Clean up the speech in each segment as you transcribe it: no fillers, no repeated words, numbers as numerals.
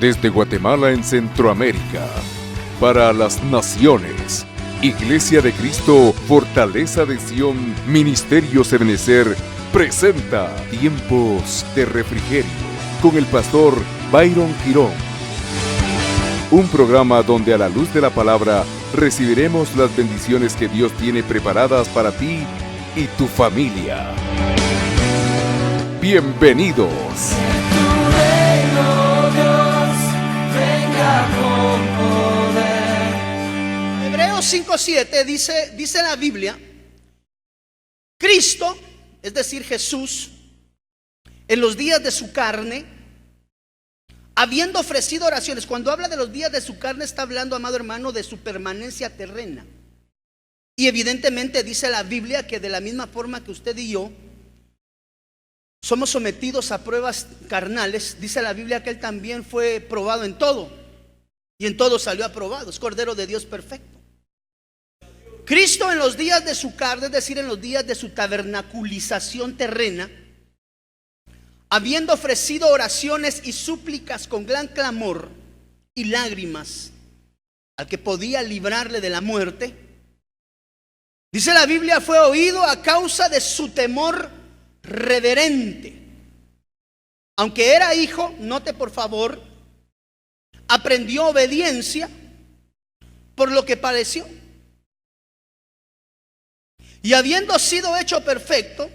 Desde Guatemala en Centroamérica, para las naciones, Iglesia de Cristo, Fortaleza de Sion, Ministerio Ebenecer, presenta Tiempos de Refrigerio, con el pastor Byron Girón. Un programa donde a la luz de la palabra recibiremos las bendiciones que Dios tiene preparadas para ti y tu familia. Bienvenidos. Hebreos 5:7 dice la Biblia: Cristo, es decir, Jesús, en los días de su carne, habiendo ofrecido oraciones. Cuando habla de los días de su carne, está hablando, amado hermano, de su permanencia terrena. Y evidentemente dice la Biblia que de la misma forma que usted y yo somos sometidos a pruebas carnales, dice la Biblia que Él también fue probado en todo, y en todo salió aprobado. Es Cordero de Dios perfecto. Cristo en los días de su carne, es decir, en los días de su tabernaculización terrena, habiendo ofrecido oraciones y súplicas con gran clamor y lágrimas al que podía librarle de la muerte, dice la Biblia, fue oído a causa de su temor reverente. Aunque era hijo, note por favor, aprendió obediencia por lo que padeció. Y habiendo sido hecho perfecto,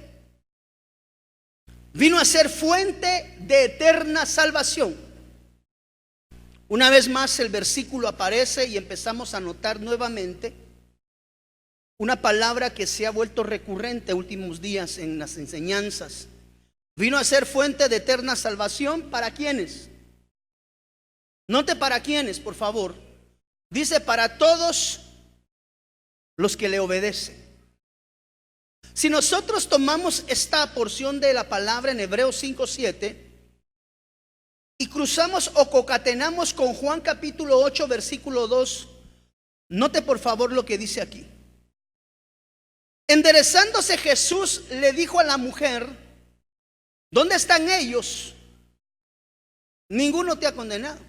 vino a ser fuente de eterna salvación. Una vez más el versículo aparece y empezamos a notar nuevamente una palabra que se ha vuelto recurrente últimos días en las enseñanzas. Vino a ser fuente de eterna salvación. ¿Para quiénes? Note para quiénes, por favor. Dice para todos los que le obedecen. Si nosotros tomamos esta porción de la palabra en Hebreos 5:7 y cruzamos o concatenamos con Juan capítulo 8 versículo 2, note por favor lo que dice aquí. Enderezándose Jesús le dijo a la mujer: ¿dónde están ellos? Ninguno te ha condenado.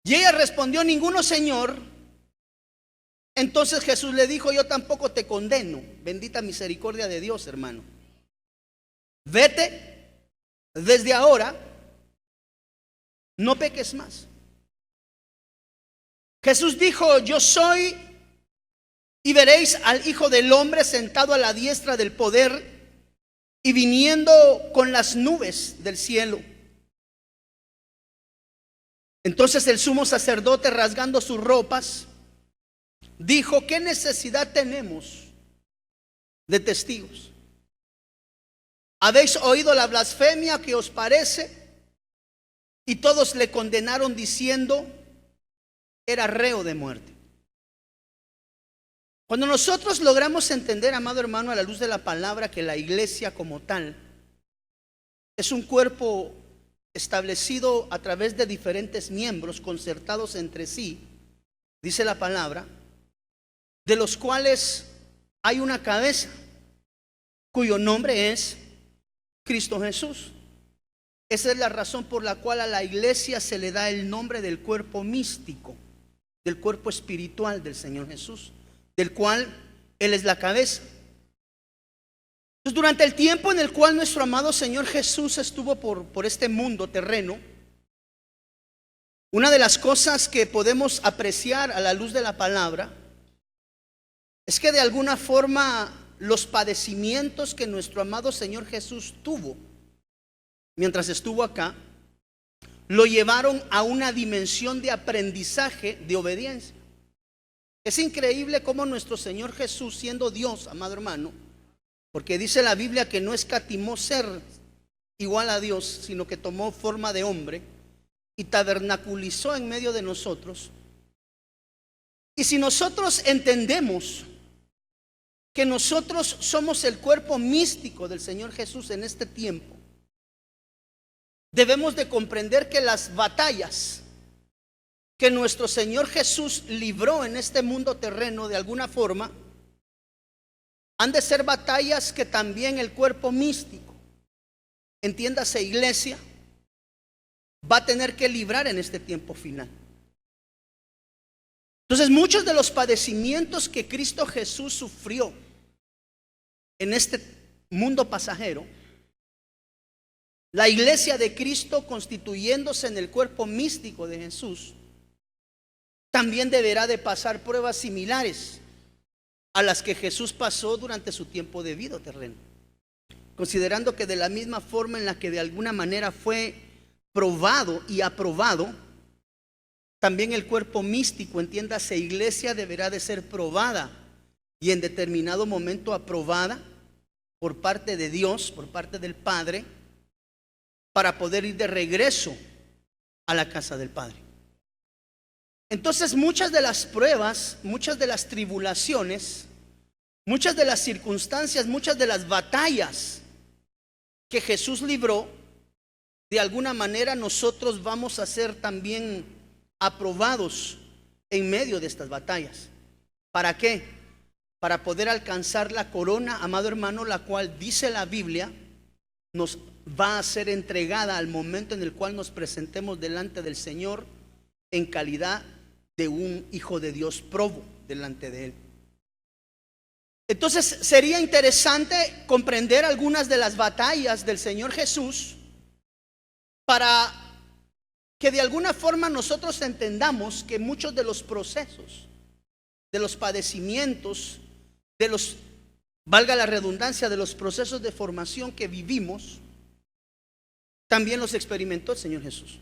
Y ella respondió: ninguno, Señor. Entonces Jesús le dijo: yo tampoco te condeno. Bendita misericordia de Dios, hermano. Vete, desde ahora no peques más. Jesús dijo: yo soy, y veréis al Hijo del Hombre sentado a la diestra del poder y viniendo con las nubes del cielo. Entonces el sumo sacerdote, rasgando sus ropas, dijo: ¿qué necesidad tenemos de testigos? ¿Habéis oído la blasfemia que os parece? Y todos le condenaron diciendo: era reo de muerte. Cuando nosotros logramos entender, amado hermano, a la luz de la palabra, que la iglesia como tal es un cuerpo establecido a través de diferentes miembros concertados entre sí, dice la palabra, de los cuales hay una cabeza cuyo nombre es Cristo Jesús. Esa es la razón por la cual a la iglesia se le da el nombre del cuerpo místico, del cuerpo espiritual del Señor Jesús, del cual Él es la cabeza. Entonces, durante el tiempo en el cual nuestro amado Señor Jesús estuvo por este mundo terreno, una de las cosas que podemos apreciar a la luz de la palabra es que de alguna forma los padecimientos que nuestro amado Señor Jesús tuvo mientras estuvo acá, lo llevaron a una dimensión de aprendizaje de obediencia. Es increíble cómo nuestro Señor Jesús, siendo Dios, amado hermano, porque dice la Biblia que no escatimó ser igual a Dios, sino que tomó forma de hombre y tabernaculizó en medio de nosotros. Y si nosotros entendemos que nosotros somos el cuerpo místico del Señor Jesús en este tiempo, debemos de comprender que las batallas que nuestro Señor Jesús libró en este mundo terreno, de alguna forma, han de ser batallas que también el cuerpo místico, entiéndase iglesia, va a tener que librar en este tiempo final. Entonces, muchos de los padecimientos que Cristo Jesús sufrió en este mundo pasajero, la iglesia de Cristo, constituyéndose en el cuerpo místico de Jesús, también deberá de pasar pruebas similares a las que Jesús pasó durante su tiempo de vida terreno, considerando que de la misma forma en la que de alguna manera fue probado y aprobado, también el cuerpo místico, entiéndase iglesia, deberá de ser probada y en determinado momento aprobada por parte de Dios, por parte del Padre, para poder ir de regreso a la casa del Padre. Entonces, muchas de las pruebas, muchas de las tribulaciones, muchas de las circunstancias, muchas de las batallas que Jesús libró, de alguna manera nosotros vamos a ser también aprobados en medio de estas batallas. ¿Para qué? Para poder alcanzar la corona, amado hermano, la cual dice la Biblia nos va a ser entregada al momento en el cual nos presentemos delante del Señor en calidad de un hijo de Dios probo delante de Él. Entonces sería interesante comprender algunas de las batallas del Señor Jesús para que de alguna forma nosotros entendamos que muchos de los procesos, de los padecimientos, de los, valga la redundancia, de los procesos de formación que vivimos, también los experimentó el Señor Jesús.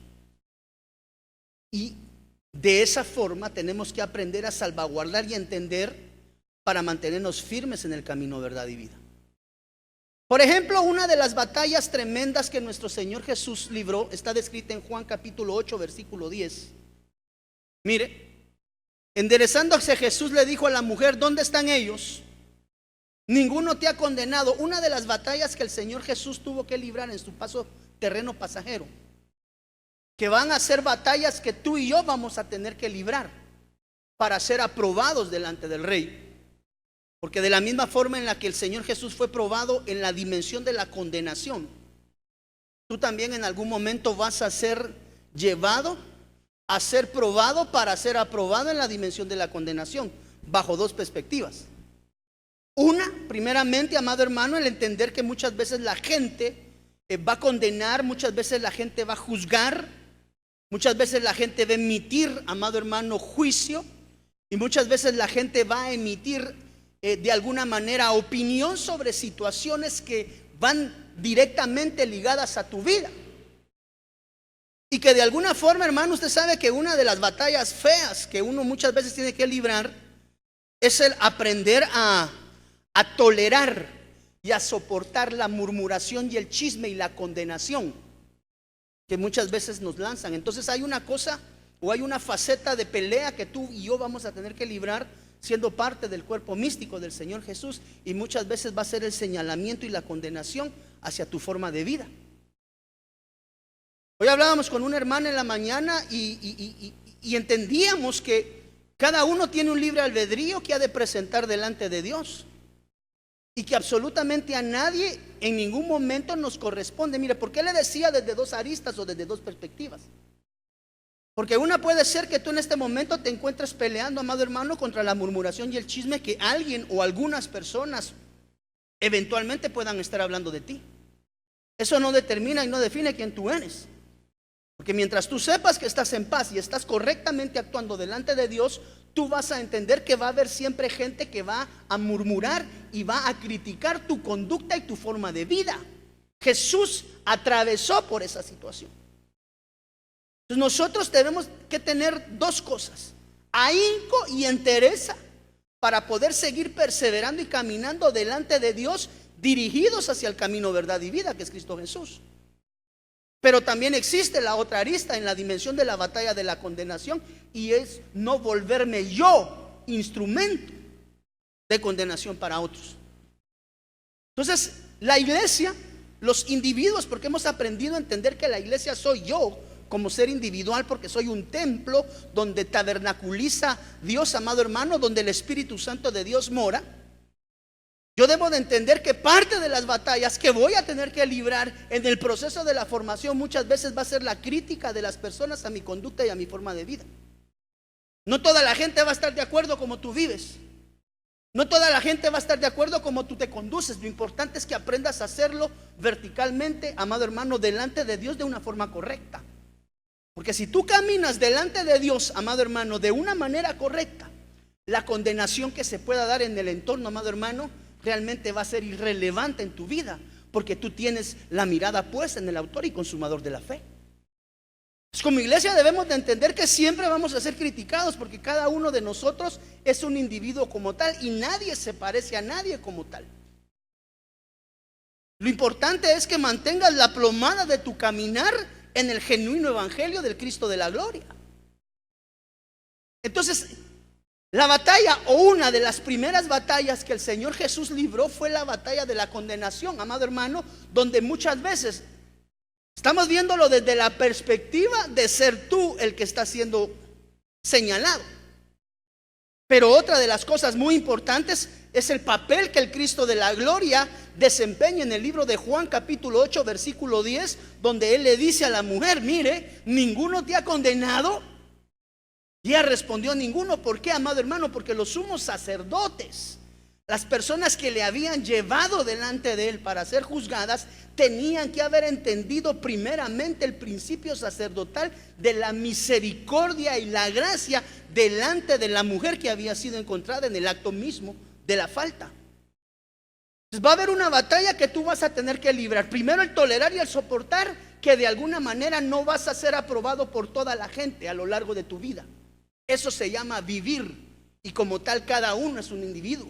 Y de esa forma tenemos que aprender a salvaguardar y entender para mantenernos firmes en el camino, verdad y vida. Por ejemplo, una de las batallas tremendas que nuestro Señor Jesús libró está descrita en Juan capítulo 8, versículo 10. Mire, enderezándose Jesús le dijo a la mujer: ¿dónde están ellos? Ninguno te ha condenado. Una de las batallas que el Señor Jesús tuvo que librar en su paso terreno pasajero, que van a ser batallas que tú y yo vamos a tener que librar para ser aprobados delante del Rey. Porque de la misma forma en la que el Señor Jesús fue probado en la dimensión de la condenación, tú también en algún momento vas a ser llevado a ser probado para ser aprobado en la dimensión de la condenación, bajo dos perspectivas. Una, primeramente, amado hermano, el entender que muchas veces la gente va a condenar, muchas veces la gente va a juzgar, muchas veces la gente va a emitir, amado hermano, juicio, y muchas veces la gente va a emitir de alguna manera opinión sobre situaciones que van directamente ligadas a tu vida. Y que de alguna forma, hermano, usted sabe que una de las batallas feas que uno muchas veces tiene que librar es el aprender a tolerar y a soportar la murmuración y el chisme y la condenación que muchas veces nos lanzan. Entonces hay una cosa o hay una faceta de pelea que tú y yo vamos a tener que librar siendo parte del cuerpo místico del Señor Jesús, y muchas veces va a ser el señalamiento y la condenación hacia tu forma de vida. Hoy hablábamos con una hermana en la mañana y entendíamos que cada uno tiene un libre albedrío que ha de presentar delante de Dios, y que absolutamente a nadie en ningún momento nos corresponde. Mire, ¿por qué le decía desde dos aristas o desde dos perspectivas? Porque una puede ser que tú en este momento te encuentres peleando, amado hermano, contra la murmuración y el chisme que alguien o algunas personas eventualmente puedan estar hablando de ti. Eso no determina y no define quién tú eres. Porque mientras tú sepas que estás en paz y estás correctamente actuando delante de Dios, tú vas a entender que va a haber siempre gente que va a murmurar y va a criticar tu conducta y tu forma de vida. Jesús atravesó por esa situación. Entonces nosotros tenemos que tener dos cosas: ahínco y entereza para poder seguir perseverando y caminando delante de Dios, dirigidos hacia el camino, verdad y vida, que es Cristo Jesús. Pero también existe la otra arista en la dimensión de la batalla de la condenación, y es no volverme yo instrumento de condenación para otros. Entonces la iglesia, los individuos, porque hemos aprendido a entender que la iglesia soy yo como ser individual, porque soy un templo donde tabernaculiza Dios, amado hermano, donde el Espíritu Santo de Dios mora. Yo debo de entender que parte de las batallas que voy a tener que librar en el proceso de la formación muchas veces va a ser la crítica de las personas a mi conducta y a mi forma de vida. No toda la gente va a estar de acuerdo como tú vives. No toda la gente va a estar de acuerdo como tú te conduces. Lo importante es que aprendas a hacerlo verticalmente, amado hermano, delante de Dios de una forma correcta. Porque si tú caminas delante de Dios, amado hermano, de una manera correcta, la condenación que se pueda dar en el entorno, amado hermano, realmente va a ser irrelevante en tu vida, porque tú tienes la mirada puesta en el autor y consumador de la fe. Pues como iglesia debemos de entender que siempre vamos a ser criticados, porque cada uno de nosotros es un individuo como tal y nadie se parece a nadie como tal. Lo importante es que mantengas la plomada de tu caminar en el genuino evangelio del Cristo de la gloria. Entonces, la batalla, o una de las primeras batallas que el Señor Jesús libró, fue la batalla de la condenación, amado hermano, donde muchas veces estamos viéndolo desde la perspectiva de ser tú el que está siendo señalado. Pero otra de las cosas muy importantes es el papel que el Cristo de la gloria desempeña en el libro de Juan capítulo 8 versículo 10, donde Él le dice a la mujer: mire, ninguno te ha condenado. Y ella respondió: ninguno. ¿Por qué, amado hermano? Porque los sumos sacerdotes, las personas que le habían llevado delante de Él para ser juzgadas, tenían que haber entendido primeramente el principio sacerdotal de la misericordia y la gracia delante de la mujer que había sido encontrada en el acto mismo de la falta. Entonces va a haber una batalla que tú vas a tener que librar. Primero, el tolerar y el soportar que de alguna manera no vas a ser aprobado por toda la gente a lo largo de tu vida. Eso se llama vivir, y como tal cada uno es un individuo.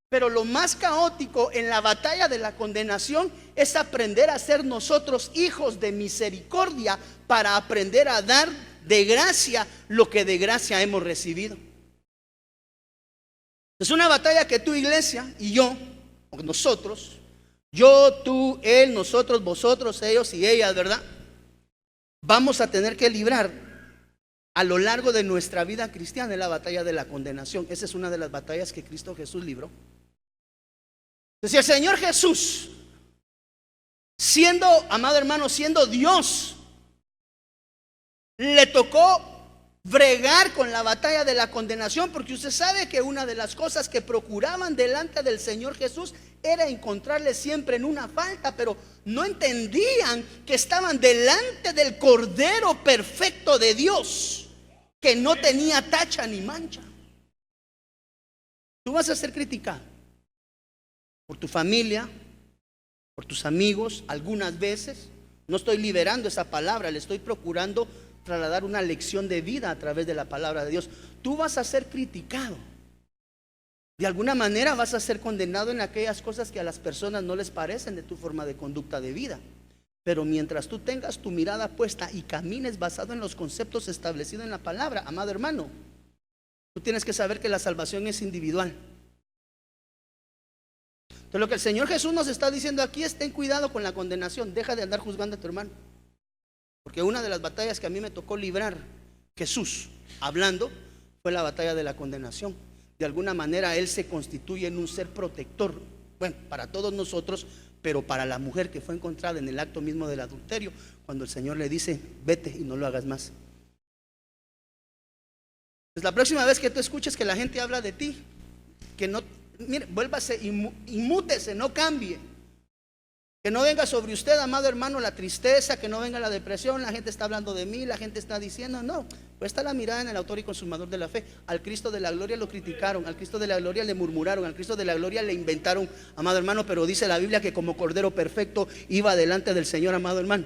Pero lo más caótico en la batalla de la condenación es aprender a ser nosotros hijos de misericordia, para aprender a dar de gracia lo que de gracia hemos recibido. Es una batalla que tu iglesia y yo, o nosotros, yo, tú, él, nosotros, vosotros, ellos y ellas, ¿verdad?, vamos a tener que librar a lo largo de nuestra vida cristiana, en la batalla de la condenación. Esa es una de las batallas que Cristo Jesús libró. Entonces, el Señor Jesús, siendo, amado hermano, siendo Dios, le tocó bregar con la batalla de la condenación, porque usted sabe que una de las cosas que procuraban delante del Señor Jesús era encontrarle siempre en una falta, pero no entendían que estaban delante del Cordero perfecto de Dios, que no tenía tacha ni mancha. Tú vas a ser criticado por tu familia, por tus amigos, algunas veces. No estoy liberando esa palabra, le estoy procurando trasladar una lección de vida a través de la palabra de Dios. Tú vas a ser criticado. De alguna manera vas a ser condenado en aquellas cosas que a las personas no les parecen de tu forma de conducta de vida. Pero mientras tú tengas tu mirada puesta y camines basado en los conceptos establecidos en la palabra, amado hermano, tú tienes que saber que la salvación es individual. Entonces, lo que el Señor Jesús nos está diciendo aquí es: ten cuidado con la condenación, deja de andar juzgando a tu hermano. Porque una de las batallas que a mí me tocó librar, Jesús hablando, fue la batalla de la condenación. De alguna manera Él se constituye en un ser protector, bueno, para todos nosotros, pero para la mujer que fue encontrada en el acto mismo del adulterio, cuando el Señor le dice: vete y no lo hagas más. Pues la próxima vez que tú escuches que la gente habla de ti, que no, mire, vuélvase, inmútese, no cambie. Que no venga sobre usted, amado hermano, la tristeza, que no venga la depresión. La gente está hablando de mí, la gente está diciendo, no, pues está la mirada en el autor y consumador de la fe. Al Cristo de la gloria lo criticaron, al Cristo de la gloria le murmuraron, al Cristo de la gloria le inventaron, amado hermano, pero dice la Biblia que como cordero perfecto iba delante del Señor, amado hermano,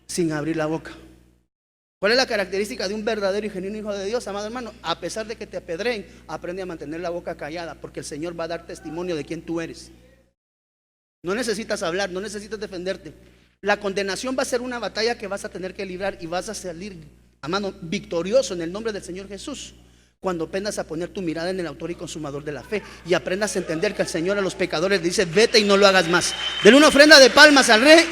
sin abrir la boca. ¿Cuál es la característica de un verdadero y genuino hijo de Dios, amado hermano? A pesar de que te apedreen, aprende a mantener la boca callada, porque el Señor va a dar testimonio de quién tú eres. No necesitas hablar, no necesitas defenderte. La condenación va a ser una batalla que vas a tener que librar, y vas a salir, amado, victorioso en el nombre del Señor Jesús, cuando aprendas a poner tu mirada en el autor y consumador de la fe, y aprendas a entender que el Señor a los pecadores le dice: vete y no lo hagas más. Denle una ofrenda de palmas al Rey.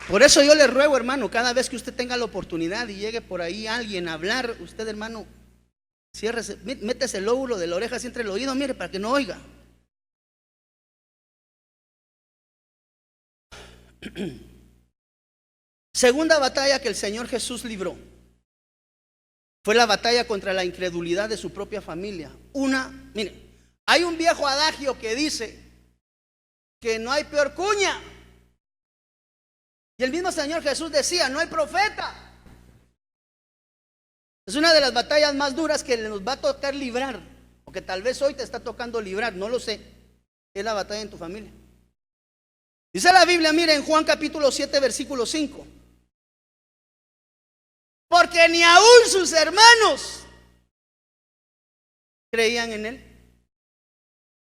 Por eso yo le ruego, hermano, cada vez que usted tenga la oportunidad y llegue por ahí alguien a hablar, usted, hermano, Ciérrese, métese el lóbulo de la oreja así entre el oído, mire, para que no oiga. Segunda batalla que el Señor Jesús libró fue la batalla contra la incredulidad de su propia familia. Mire, hay un viejo adagio que dice que no hay peor cuña. Y el mismo Señor Jesús decía, no hay profeta. Es una de las batallas más duras que nos va a tocar librar, o que tal vez hoy te está tocando librar, no lo sé. Es la batalla en tu familia. Dice la Biblia, mire, en Juan capítulo 7, versículo 5. Porque ni aún sus hermanos creían en él.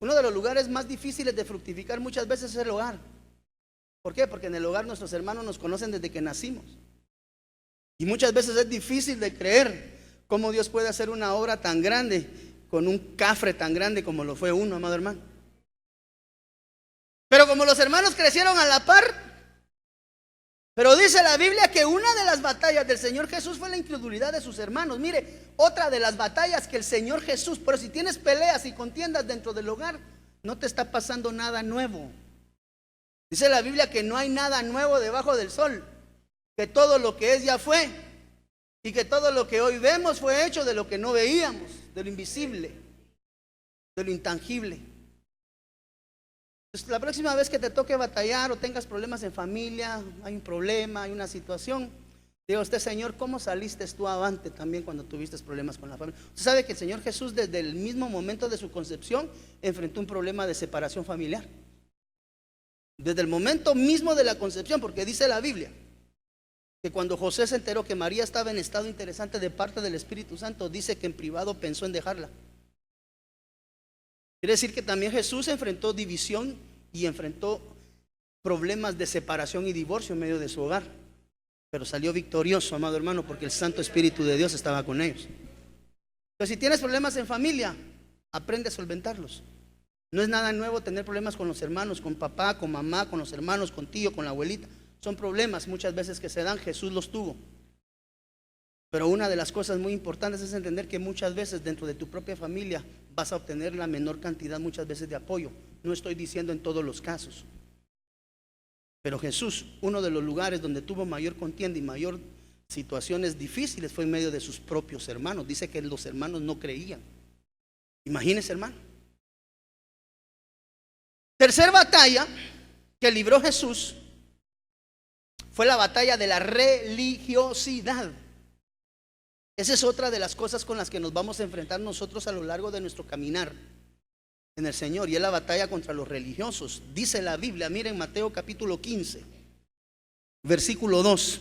Uno de los lugares más difíciles de fructificar muchas veces es el hogar. ¿Por qué? Porque en el hogar nuestros hermanos nos conocen desde que nacimos. Y muchas veces es difícil de creer cómo Dios puede hacer una obra tan grande con un cafre tan grande como lo fue uno, amado hermano. Pero como los hermanos crecieron a la par, pero dice la Biblia que una de las batallas del Señor Jesús fue la incredulidad de sus hermanos. Mire, otra de las batallas que el Señor Jesús, pero si tienes peleas y contiendas dentro del hogar, no te está pasando nada nuevo. Dice la Biblia que no hay nada nuevo debajo del sol, que todo lo que es ya fue, y que todo lo que hoy vemos fue hecho de lo que no veíamos, de lo invisible, de lo intangible. Pues la próxima vez que te toque batallar o tengas problemas en familia, hay un problema, hay una situación, diga usted, Señor, ¿cómo saliste tú avante también cuando tuviste problemas con la familia? Usted sabe que el Señor Jesús desde el mismo momento de su concepción enfrentó un problema de separación familiar. Desde el momento mismo de la concepción, porque dice la Biblia que cuando José se enteró que María estaba en estado interesante de parte del Espíritu Santo, dice que en privado pensó en dejarla. Quiere decir que también Jesús enfrentó división y enfrentó problemas de separación y divorcio en medio de su hogar, pero salió victorioso, amado hermano, porque el Santo Espíritu de Dios estaba con ellos. Entonces, si tienes problemas en familia, aprende a solventarlos. No es nada nuevo tener problemas con los hermanos, con papá, con mamá, con los hermanos, con tío, con la abuelita. Son problemas muchas veces que se dan, Jesús los tuvo. Pero una de las cosas muy importantes es entender que muchas veces dentro de tu propia familia vas a obtener la menor cantidad muchas veces de apoyo. No estoy diciendo en todos los casos. Pero Jesús, uno de los lugares donde tuvo mayor contienda y mayor situaciones difíciles fue en medio de sus propios hermanos. Dice que los hermanos no creían. Imagínese, hermano. Tercer batalla que libró Jesús fue la batalla de la religiosidad. Esa es otra de las cosas con las que nos vamos a enfrentar nosotros a lo largo de nuestro caminar en el Señor, y es la batalla contra los religiosos. Dice la Biblia, miren Mateo capítulo 15, versículo 2.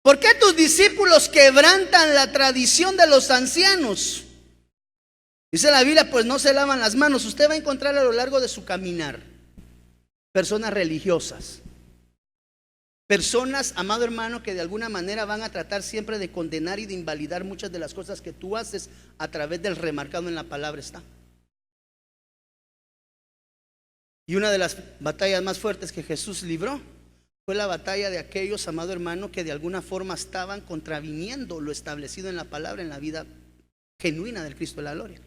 ¿Por qué tus discípulos quebrantan la tradición de los ancianos? Dice la Biblia, pues no se lavan las manos. Usted va a encontrar a lo largo de su caminar personas religiosas, personas, amado hermano, que de alguna manera van a tratar siempre de condenar y de invalidar muchas de las cosas que tú haces a través del remarcado en la palabra está. Y una de las batallas más fuertes que Jesús libró fue la batalla de aquellos, amado hermano, que de alguna forma estaban contraviniendo lo establecido en la palabra, en la vida genuina del Cristo de la gloria.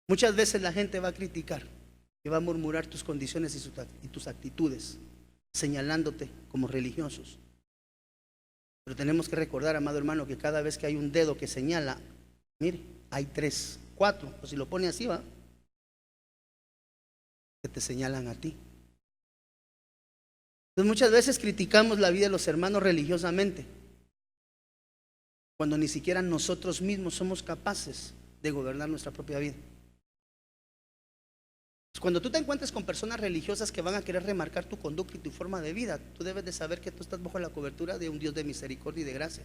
Muchas veces la gente va a criticar y va a murmurar tus condiciones y tus actitudes, señalándote como religiosos. Pero tenemos que recordar, amado hermano, que cada vez que hay un dedo que señala, mire, hay 3, 4, o si lo pone así, va, que te señalan a ti. Entonces muchas veces criticamos la vida de los hermanos religiosamente, cuando ni siquiera nosotros mismos somos capaces de gobernar nuestra propia vida. Cuando tú te encuentres con personas religiosas que van a querer remarcar tu conducta y tu forma de vida, tú debes de saber que tú estás bajo la cobertura de un Dios de misericordia y de gracia.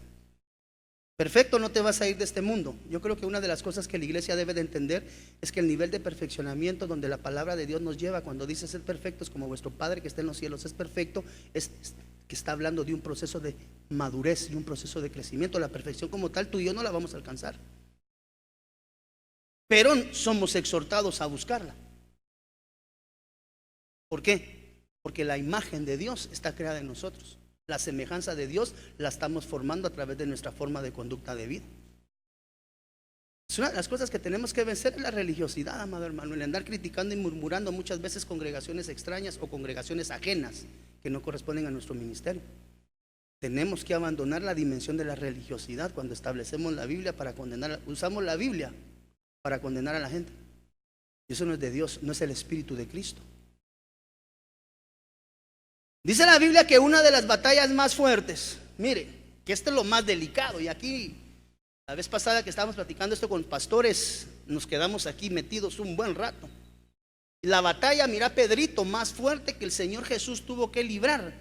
Perfecto, no te vas a ir de este mundo. Yo creo que una de las cosas que la iglesia debe de entender es que el nivel de perfeccionamiento donde la palabra de Dios nos lleva, cuando dice ser perfectos como vuestro Padre que está en los cielos es perfecto, es que está hablando de un proceso de madurez y un proceso de crecimiento. La perfección como tal, tú y yo no la vamos a alcanzar, pero somos exhortados a buscarla. ¿Por qué? porque la imagen de Dios está creada en nosotros. La semejanza de Dios la estamos formando a través de nuestra forma de conducta de vida. Es una de las cosas que tenemos que vencer, es la religiosidad, amado hermano, el andar criticando y murmurando muchas veces congregaciones extrañas o congregaciones ajenas que no corresponden a nuestro ministerio. Tenemos que abandonar la dimensión de la religiosidad cuando establecemos la Biblia para condenar, usamos la Biblia para condenar a la gente. Y eso no es de Dios, no es el Espíritu de Cristo. Dice la Biblia que una de las batallas más fuertes, mire, que esto es lo más delicado, y aquí la vez pasada que estábamos platicando esto con pastores, nos quedamos aquí metidos un buen rato. La batalla, mira Pedrito, más fuerte que el Señor Jesús tuvo que librar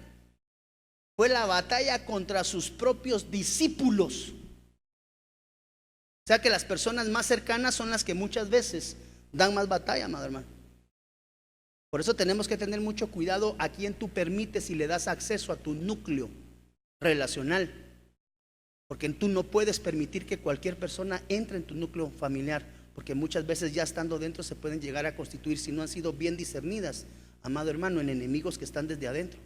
fue la batalla contra sus propios discípulos. O sea que las personas más cercanas son las que muchas veces dan más batalla, amado hermano. Por eso tenemos que tener mucho cuidado a quién tú permites y le das acceso a tu núcleo relacional. Porque tú no puedes permitir que cualquier persona entre en tu núcleo familiar, porque muchas veces ya estando dentro se pueden llegar a constituir, si no han sido bien discernidas, amado hermano, en enemigos que están desde adentro.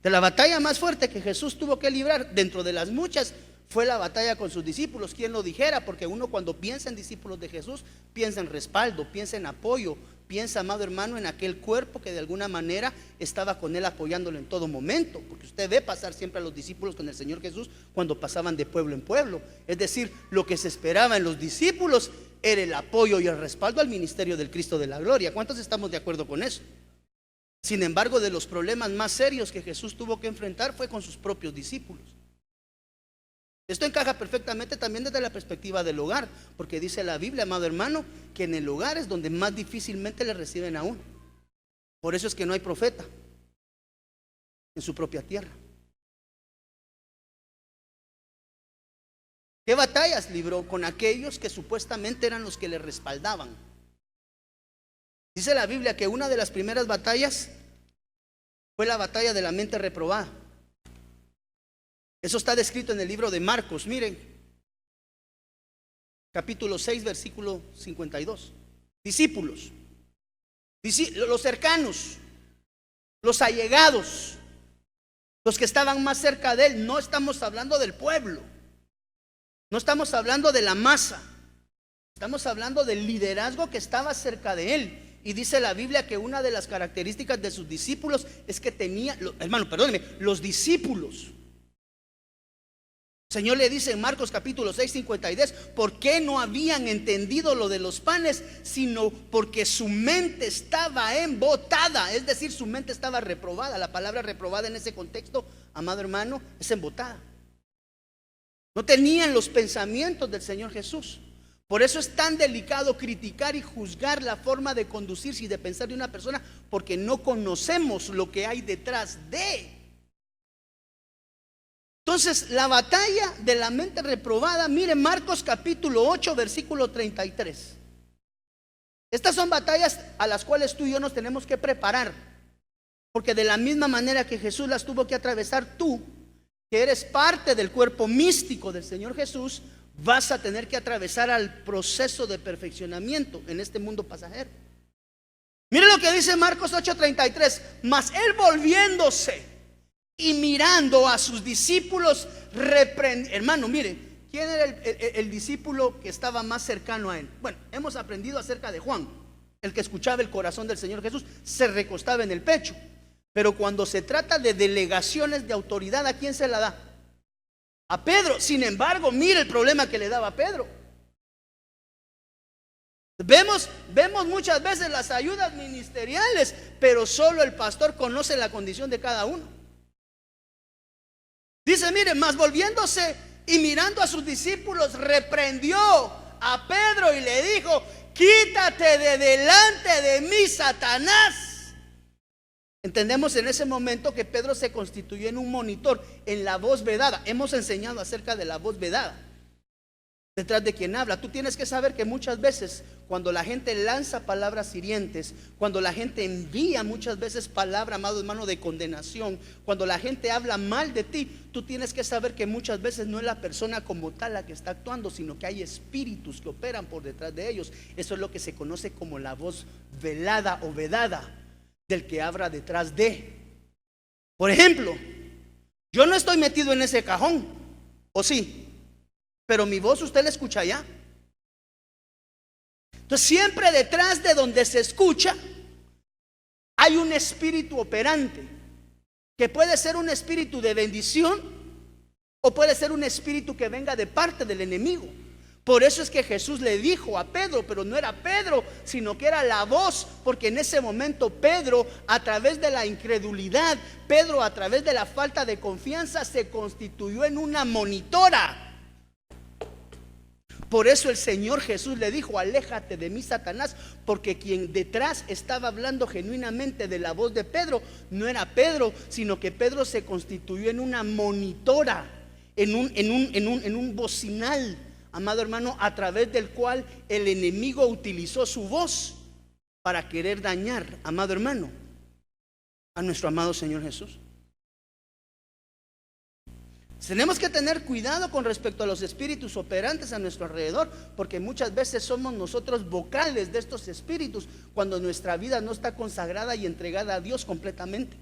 De la batalla más fuerte que Jesús tuvo que librar, dentro de las muchas, fue la batalla con sus discípulos. ¿Quién lo dijera? Porque uno cuando piensa en discípulos de Jesús, piensa en respaldo, piensa en apoyo, piensa, amado hermano, en aquel cuerpo que de alguna manera estaba con él apoyándolo en todo momento. Porque usted ve pasar siempre a los discípulos con el Señor Jesús cuando pasaban de pueblo en pueblo. Es decir, lo que se esperaba en los discípulos era el apoyo y el respaldo al ministerio del Cristo de la gloria. ¿Cuántos estamos de acuerdo con eso? Sin embargo, de los problemas más serios que Jesús tuvo que enfrentar fue con sus propios discípulos. Esto encaja perfectamente también desde la perspectiva del hogar, porque dice la Biblia, amado hermano, que en el hogar es donde más difícilmente le reciben a uno. Por eso es que no hay profeta en su propia tierra. ¿Qué batallas libró con aquellos que supuestamente eran los que le respaldaban? Dice la Biblia que una de las primeras batallas fue la batalla de la mente reprobada. Eso está descrito en el libro de Marcos, miren, capítulo 6, versículo 52. Discípulos, los cercanos, los allegados, los que estaban más cerca de él. No estamos hablando del pueblo, no estamos hablando de la masa, estamos hablando del liderazgo que estaba cerca de él. Y dice la Biblia que una de las características de sus discípulos es que tenía, hermano, perdóneme, los discípulos. El Señor le dice en Marcos capítulo 6, 52, ¿por qué no habían entendido lo de los panes? Sino porque su mente estaba embotada, es decir, su mente estaba reprobada. La palabra reprobada en ese contexto, amado hermano, es embotada. No tenían los pensamientos del Señor Jesús. Por eso es tan delicado criticar y juzgar la forma de conducirse y de pensar de una persona, porque no conocemos lo que hay detrás de. Entonces, la batalla de la mente reprobada, mire Marcos capítulo 8, versículo 33. Estas son batallas a las cuales tú y yo nos tenemos que preparar, porque de la misma manera que Jesús las tuvo que atravesar, tú, que eres parte del cuerpo místico del Señor Jesús, vas a tener que atravesar al proceso de perfeccionamiento en este mundo pasajero. Mire lo que dice Marcos 8:33. Mas él volviéndose y mirando a sus discípulos hermano, mire, ¿quién era el discípulo que estaba más cercano a él? Bueno, hemos aprendido acerca de Juan, el que escuchaba el corazón del Señor Jesús, se recostaba en el pecho. Pero cuando se trata de delegaciones de autoridad, ¿a quién se la da? A Pedro. Sin embargo, mire el problema que le daba a Pedro. Vemos muchas veces las ayudas ministeriales, pero solo el pastor conoce la condición de cada uno. Dice, mire, mas volviéndose y mirando a sus discípulos, reprendió a Pedro y le dijo: quítate de delante de mí, Satanás. Entendemos en ese momento que Pedro se constituyó en un monitor, en la voz vedada. Hemos enseñado acerca de la voz vedada, detrás de quien habla. Tú tienes que saber que muchas veces cuando la gente lanza palabras hirientes, cuando la gente envía muchas veces palabra, amado hermano, de condenación, cuando la gente habla mal de ti, tú tienes que saber que muchas veces no es la persona como tal la que está actuando, sino que hay espíritus que operan por detrás de ellos. Eso es lo que se conoce como la voz velada o vedada. del que habla detrás de. Por ejemplo, yo no estoy metido en ese cajón, ¿o sí? Pero mi voz usted la escucha allá. Entonces siempre detrás de donde se escucha hay un espíritu operante, que puede ser un espíritu de bendición o puede ser un espíritu que venga de parte del enemigo. Por eso es que Jesús le dijo a Pedro, pero no era Pedro, sino que era la voz, porque en ese momento Pedro, a través de la incredulidad, Pedro a través de la falta de confianza, se constituyó en una monitora. Por eso el Señor Jesús le dijo: aléjate de mí, Satanás, porque quien detrás estaba hablando genuinamente de la voz de Pedro no era Pedro, sino que Pedro se constituyó en una monitora, en un bocinal, amado hermano, a través del cual el enemigo utilizó su voz para querer dañar, amado hermano, a nuestro amado Señor Jesús. Tenemos que tener cuidado con respecto a los espíritus operantes a nuestro alrededor, porque muchas veces somos nosotros vocales de estos espíritus cuando nuestra vida no está consagrada y entregada a Dios completamente.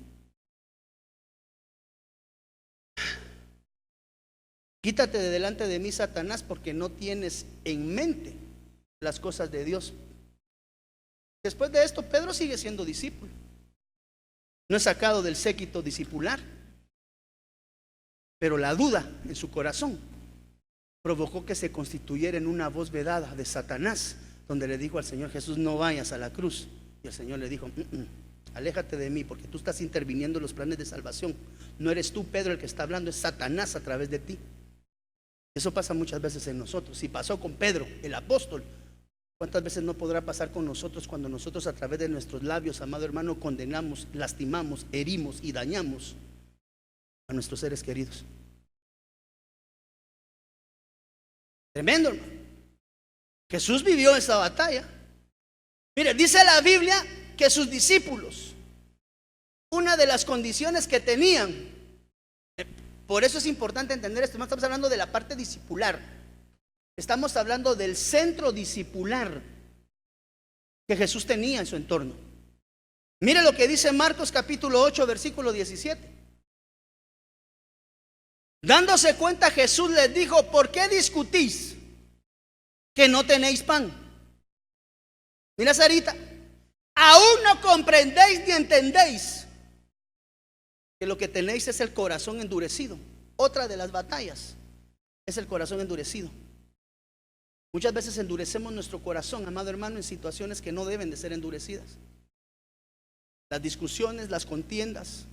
Quítate de delante de mí, Satanás, porque no tienes en mente las cosas de Dios. Después de esto, Pedro sigue siendo discípulo. No es sacado del séquito discipular, pero la duda en su corazón provocó que se constituyera en una voz vedada de Satanás, donde le dijo al Señor Jesús: no vayas a la cruz. Y el Señor le dijo: aléjate de mí, porque tú estás interviniendo en los planes de salvación. No eres tú, Pedro, el que está hablando, es Satanás a través de ti. Eso pasa muchas veces en nosotros. Si pasó con Pedro, el apóstol, ¿cuántas veces no podrá pasar con nosotros cuando nosotros a través de nuestros labios, amado hermano, condenamos, lastimamos, herimos y dañamos a nuestros seres queridos? Tremendo, hermano. Jesús vivió esa batalla. Mire, dice la Biblia que sus discípulos, una de las condiciones que tenían, por eso es importante entender esto, no estamos hablando de la parte discipular, estamos hablando del centro discipular que Jesús tenía en su entorno. Mire lo que dice Marcos capítulo 8, versículo 17. Dándose cuenta, Jesús les dijo: ¿por qué discutís que no tenéis pan? Mira, Sarita, aún no comprendéis ni entendéis que lo que tenéis es el corazón endurecido. Otra de las batallas es el corazón endurecido. Muchas veces endurecemos nuestro corazón, amado hermano, en situaciones que no deben de ser endurecidas. Las discusiones, las contiendas.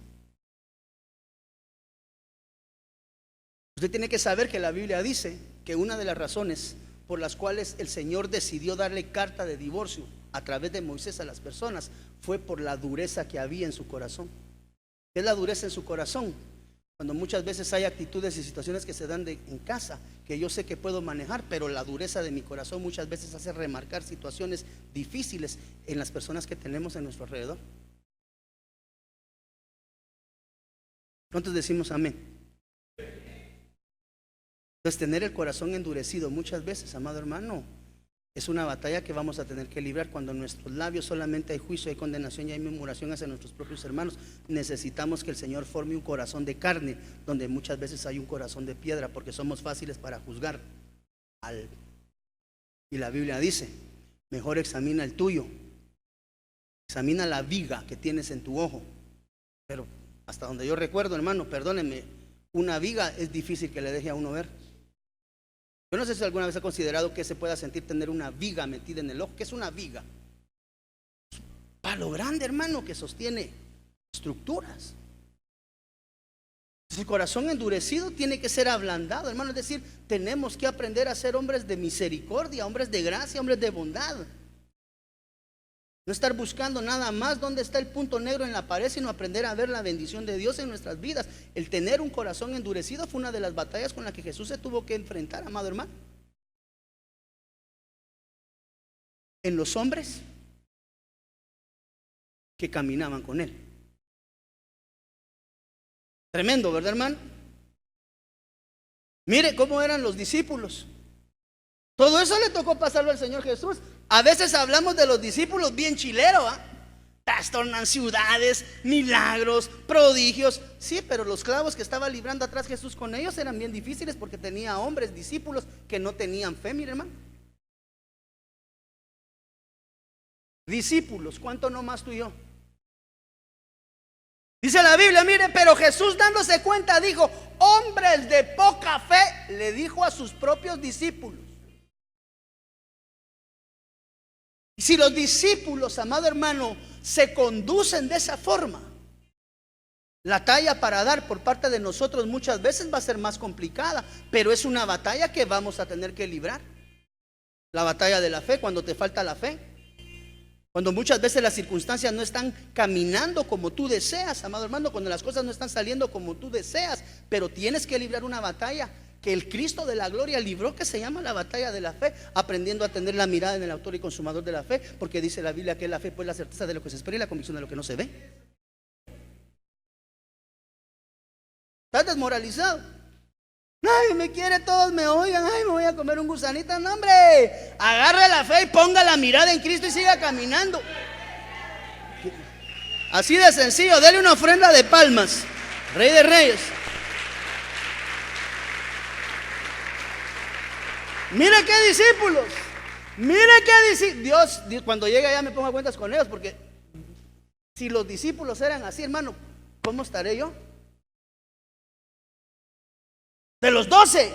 Usted tiene que saber que la Biblia dice que una de las razones por las cuales el Señor decidió darle carta de divorcio a través de Moisés a las personas fue por la dureza que había en su corazón. ¿Qué es la dureza en su corazón? Cuando muchas veces hay actitudes y situaciones que se dan en casa que yo sé que puedo manejar, pero la dureza de mi corazón muchas veces hace remarcar situaciones difíciles en las personas que tenemos en nuestro alrededor. ¿Cuántos decimos amén? Entonces, tener el corazón endurecido muchas veces, amado hermano, es una batalla que vamos a tener que librar. Cuando en nuestros labios solamente hay juicio, hay condenación y hay murmuración hacia nuestros propios hermanos. Necesitamos que el Señor forme un corazón de carne, donde muchas veces hay un corazón de piedra, porque somos fáciles para juzgar. Y la Biblia dice: mejor examina el tuyo, examina la viga que tienes en tu ojo. Pero hasta donde yo recuerdo, hermano, perdónenme, una viga es difícil que le deje a uno ver. Yo no sé si alguna vez ha considerado que se pueda sentir tener una viga metida en el ojo. ¿Qué es una viga? Es un palo grande, hermano, que sostiene estructuras. El corazón endurecido tiene que ser ablandado, hermano. Es decir, tenemos que aprender a ser hombres de misericordia, hombres de gracia, hombres de bondad. No estar buscando nada más dónde está el punto negro en la pared, sino aprender a ver la bendición de Dios en nuestras vidas. El tener un corazón endurecido fue una de las batallas con las que Jesús se tuvo que enfrentar, amado hermano. En los hombres que caminaban con él. Tremendo, ¿verdad, hermano? Mire cómo eran los discípulos. Todo eso le tocó pasarlo al Señor Jesús. A veces hablamos de los discípulos bien chilero, trastornan ciudades, milagros, prodigios. Sí, pero los clavos que estaba librando atrás Jesús con ellos eran bien difíciles porque tenía hombres, discípulos que no tenían fe, mire hermano. Discípulos, ¿cuánto no más tú y yo? Dice la Biblia, mire, pero Jesús dándose cuenta dijo, hombres de poca fe, le dijo a sus propios discípulos. Y si los discípulos, amado hermano, se conducen de esa forma, la talla para dar por parte de nosotros muchas veces va a ser más complicada, pero es una batalla que vamos a tener que librar. La batalla de la fe, cuando te falta la fe, cuando muchas veces las circunstancias no están caminando como tú deseas, amado hermano, cuando las cosas no están saliendo como tú deseas, pero tienes que librar una batalla que el Cristo de la gloria libró, que se llama la batalla de la fe, aprendiendo a tener la mirada en el autor y consumador de la fe, porque dice la Biblia que la fe pues la certeza de lo que se espera y la convicción de lo que no se ve. ¿Estás desmoralizado? Ay, me quiere, todos me oigan, ay, me voy a comer un gusanito. No, hombre, agarre la fe y ponga la mirada en Cristo y siga caminando. Así de sencillo, dele una ofrenda de palmas, Rey de Reyes. Mire qué discípulos, mire qué discípulos. Dios, cuando llegue allá me ponga cuentas con ellos, porque si los discípulos eran así, hermano, ¿cómo estaré yo? De los 12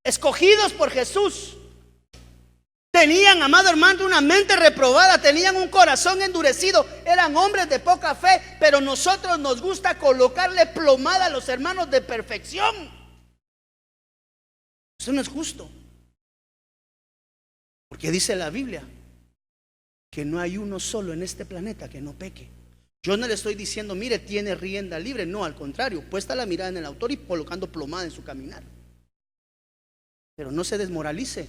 escogidos por Jesús, tenían, amado hermano, una mente reprobada, tenían un corazón endurecido, eran hombres de poca fe, pero nosotros nos gusta colocarle plomada a los hermanos de perfección. Eso no es justo, porque dice la Biblia que no hay uno solo en este planeta que no peque. Yo no le estoy diciendo, mire, tiene rienda libre. No, al contrario, puesta la mirada en el autor y colocando plomada en su caminar. Pero no se desmoralice.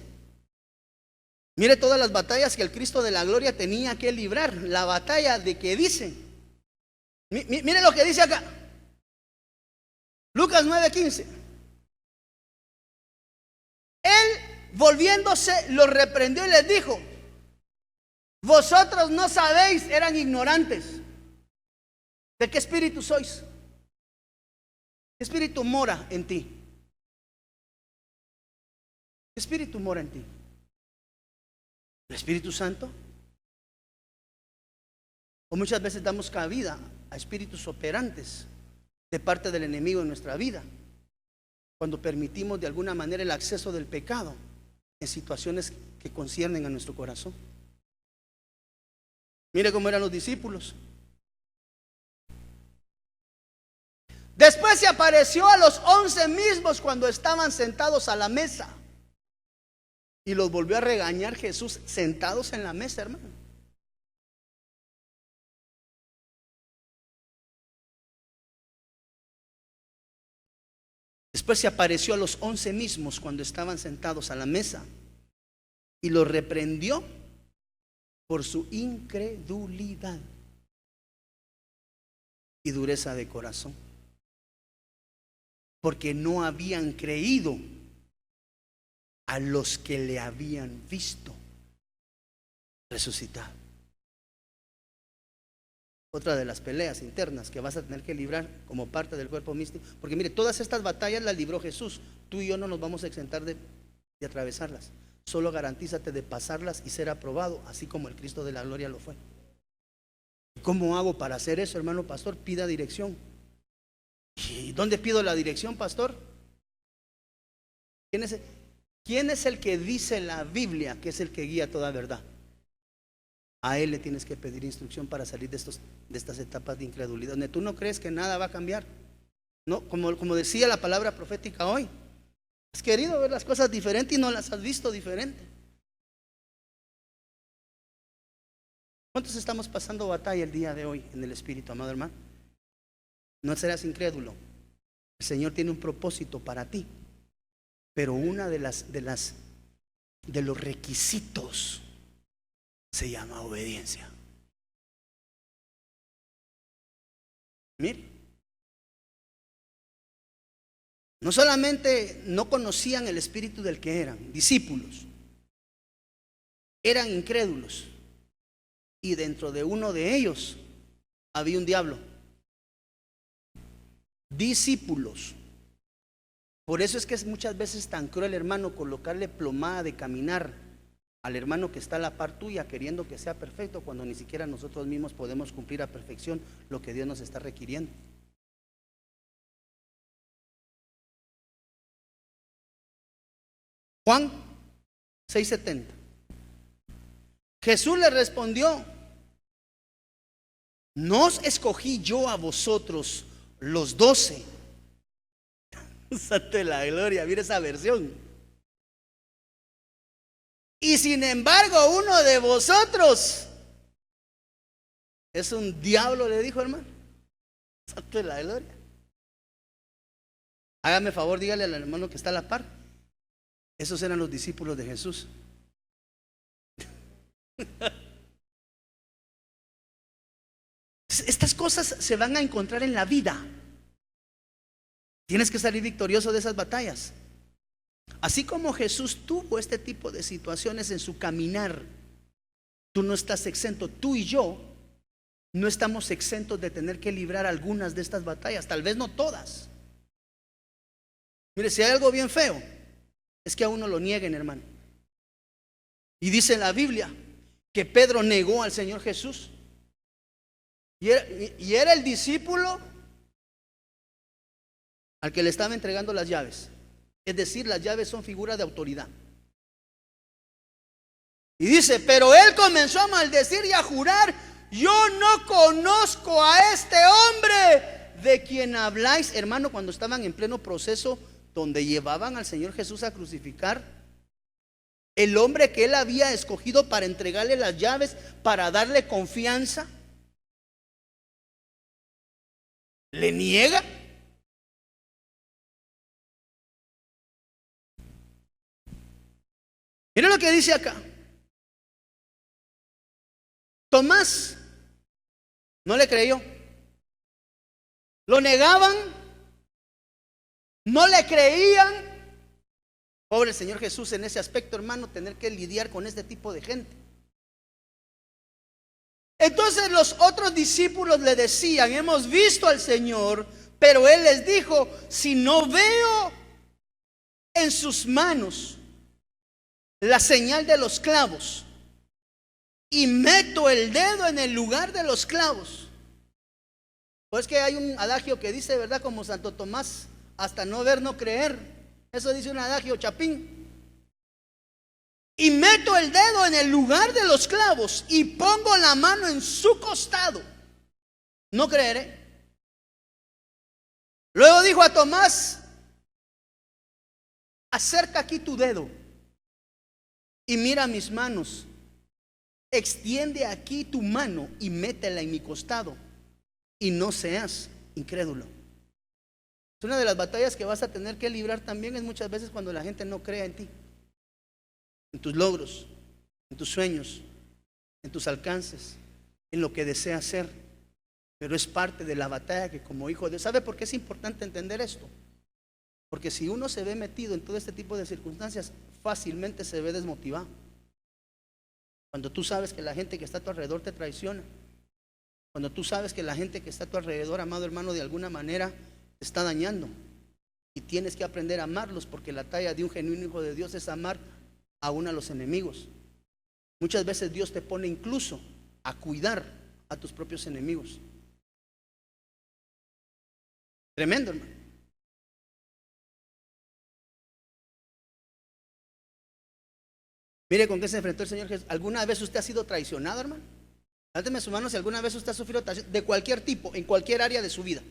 Mire todas las batallas que el Cristo de la gloria tenía que librar. La batalla de que dice. Mire lo que dice acá. Lucas 9:15. Él, volviéndose, los reprendió y les dijo, vosotros no sabéis, eran ignorantes. ¿De qué espíritu sois? ¿Qué espíritu mora en ti? ¿Qué espíritu mora en ti? ¿El Espíritu Santo? O muchas veces damos cabida a espíritus operantes de parte del enemigo en nuestra vida, cuando permitimos de alguna manera el acceso del pecado en situaciones que conciernen a nuestro corazón. Mire cómo eran los discípulos. Después se apareció a los 11 mismos cuando estaban sentados a la mesa. Y los volvió a regañar Jesús sentados en la mesa, hermano. Después se apareció a los 11 mismos cuando estaban sentados a la mesa. Y los reprendió por su incredulidad y dureza de corazón, porque no habían creído a los que le habían visto resucitar. Otra de las peleas internas que vas a tener que librar como parte del cuerpo místico, porque mire, todas estas batallas las libró Jesús. Tú y yo no nos vamos a exentar de atravesarlas. Solo garantízate de pasarlas y ser aprobado, así como el Cristo de la gloria lo fue. ¿Cómo hago para hacer eso, hermano pastor? Pida dirección. ¿Y dónde pido la dirección, pastor? ¿Quién es el que dice la Biblia que es el que guía toda verdad? A él le tienes que pedir instrucción para salir de estas etapas de incredulidad, donde tú no crees que nada va a cambiar. No, como decía la palabra profética hoy, has querido ver las cosas diferentes y no las has visto diferente. ¿Cuántos estamos pasando batalla el día de hoy en el Espíritu, amado hermano? No serás incrédulo. El Señor tiene un propósito para ti, pero una de los requisitos se llama obediencia. Mire, no solamente no conocían el espíritu del que eran discípulos, eran incrédulos y dentro de uno de ellos había un diablo. Discípulos. Por eso es que es muchas veces tan cruel, hermano, colocarle plomada de caminar al hermano que está a la par tuya, queriendo que sea perfecto, cuando ni siquiera nosotros mismos podemos cumplir a perfección lo que Dios nos está requiriendo. Juan 6:70. Jesús le respondió: ¿no os escogí yo a vosotros los 12? Santo de la gloria, mira esa versión. Y sin embargo, uno de vosotros es un diablo, le dijo, hermano. Santo de la gloria. Hágame favor, dígale al hermano que está a la par. Esos eran los discípulos de Jesús. Estas cosas se van a encontrar en la vida. Tienes que salir victorioso de esas batallas. Así como Jesús tuvo este tipo de situaciones en su caminar, tú no estás exento. Tú y yo no estamos exentos de tener que librar algunas de estas batallas, tal vez no todas. Mire, si hay algo bien feo, es que a uno lo nieguen, hermano. Y dice en la Biblia que Pedro negó al Señor Jesús. Y era el discípulo al que le estaba entregando las llaves. Es decir, las llaves son figuras de autoridad. Y dice, pero él comenzó a maldecir y a jurar: yo no conozco a este hombre de quien habláis. Hermano, cuando estaban en pleno proceso donde llevaban al Señor Jesús a crucificar, el hombre que él había escogido para entregarle las llaves, para darle confianza, le niega. Mira lo que dice acá. Tomás no le creyó. Lo negaban, no le creían. Pobre Señor Jesús en ese aspecto, hermano, tener que lidiar con este tipo de gente. Entonces los otros discípulos le decían: hemos visto al Señor. Pero él les dijo: si no veo en sus manos la señal de los clavos y meto el dedo en el lugar de los clavos. Pues que hay un adagio que dice, ¿verdad? Como Santo Tomás: hasta no ver, no creer. Eso dice un adagio chapín. Y meto el dedo en el lugar de los clavos y pongo la mano en su costado, no creeré. Luego dijo a Tomás: acerca aquí tu dedo y mira mis manos. Extiende aquí tu mano y métela en mi costado, y no seas incrédulo. Es una de las batallas que vas a tener que librar también, es muchas veces cuando la gente no crea en ti, en tus logros, en tus sueños, en tus alcances, en lo que deseas ser. Pero es parte de la batalla que como hijo de Dios. ¿Sabe por qué es importante entender esto? Porque si uno se ve metido en todo este tipo de circunstancias, fácilmente se ve desmotivado. Cuando tú sabes que la gente que está a tu alrededor te traiciona, cuando tú sabes que la gente que está a tu alrededor, amado hermano, de alguna manera te está dañando, y tienes que aprender a amarlos, porque la talla de un genuino hijo de Dios es amar aún a los enemigos. Muchas veces Dios te pone incluso a cuidar a tus propios enemigos. Tremendo, hermano. Mire con qué se enfrentó el Señor Jesús. ¿Alguna vez usted ha sido traicionado, hermano? Levánteme su mano si alguna vez usted ha sufrido traición de cualquier tipo, en cualquier área de su vida.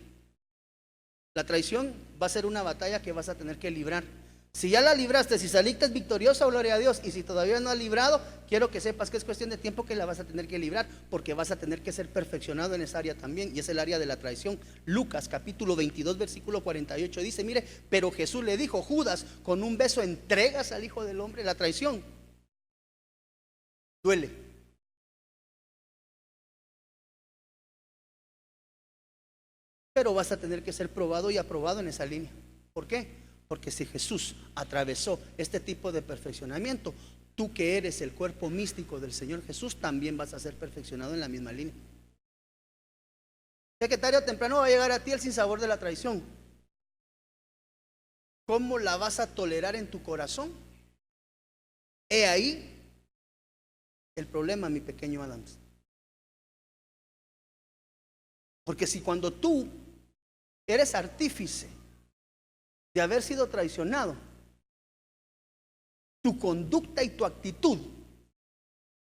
La traición va a ser una batalla que vas a tener que librar. Si ya la libraste, si saliste victoriosa, gloria a Dios. Y si todavía no has librado, quiero que sepas que es cuestión de tiempo que la vas a tener que librar, porque vas a tener que ser perfeccionado en esa área también, y es el área de la traición. Lucas capítulo 22 versículo 48 dice, mire, pero Jesús le dijo: Judas, con un beso entregas al Hijo del Hombre. La traición duele. Pero vas a tener que ser probado y aprobado en esa línea. ¿Por qué? Porque si Jesús atravesó este tipo de perfeccionamiento, tú que eres el cuerpo místico del Señor Jesús, también vas a ser perfeccionado en la misma línea. Ya que tarde o temprano va a llegar a ti el sinsabor de la traición. ¿Cómo la vas a tolerar en tu corazón? He ahí el problema, mi pequeño Adams. Porque si cuando tú eres artífice de haber sido traicionado, tu conducta y tu actitud